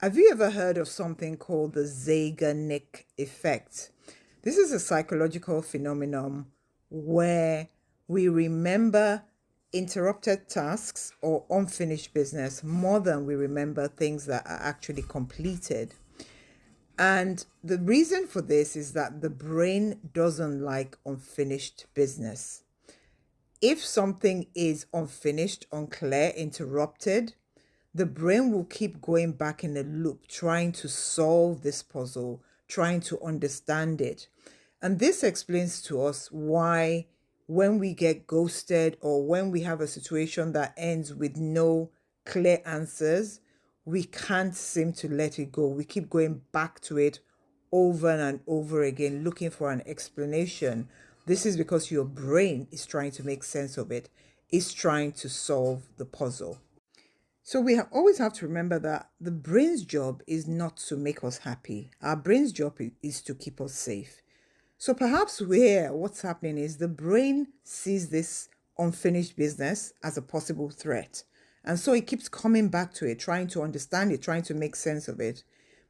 Have you ever heard of something called the zeigarnik effect? This is a psychological phenomenon where we remember interrupted tasks or unfinished business more than we remember things that are actually completed. And the reason for this is that the brain doesn't like unfinished business. If something is unfinished, unclear, interrupted, the brain will keep going back in a loop, trying to solve this puzzle, trying to understand it. And this explains to us why, when we get ghosted or when we have a situation that ends with no clear answers, we can't seem to let it go. We keep going back to it over and over again, looking for an explanation. This is because your brain is trying to make sense of it, is trying to solve the puzzle. So always have to remember that the brain's job is not to make us happy. Our brain's job is to keep us safe. So perhaps what's happening is the brain sees this unfinished business as a possible threat. And so it keeps coming back to it, trying to understand it, trying to make sense of it.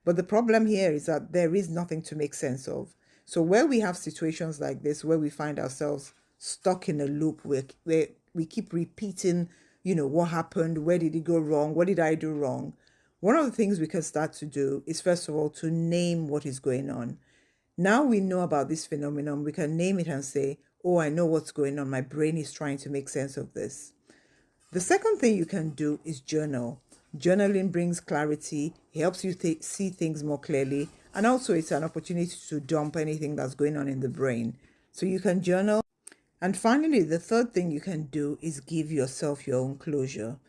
But the problem here is that there is nothing to make sense of. So where we have situations like this, where we find ourselves stuck in a loop where we keep repeating, what happened? Where did it go wrong? What did I do wrong? One of the things we can start to do is, first of all, to name what is going on. Now we know about this phenomenon, we can name it and say, oh, I know what's going on. My brain is trying to make sense of this. The second thing you can do is journal. Journaling brings clarity, it helps you see things more clearly, and also it's an opportunity to dump anything that's going on in the brain. So you can journal. And finally, the third thing you can do is give yourself your own closure.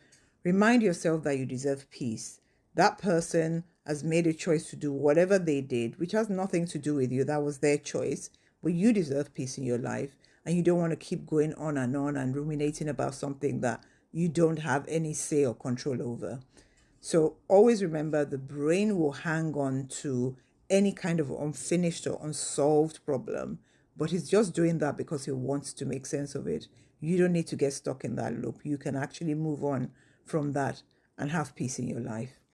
Remind yourself that you deserve peace. That person has made a choice to do whatever they did, which has nothing to do with you. That was their choice. But you deserve peace in your life. And you don't want to keep going on and ruminating about something that you don't have any say or control over. So always remember, the brain will hang on to any kind of unfinished or unsolved problem, but it's just doing that because it wants to make sense of it. You don't need to get stuck in that loop. You can actually move on from that and have peace in your life.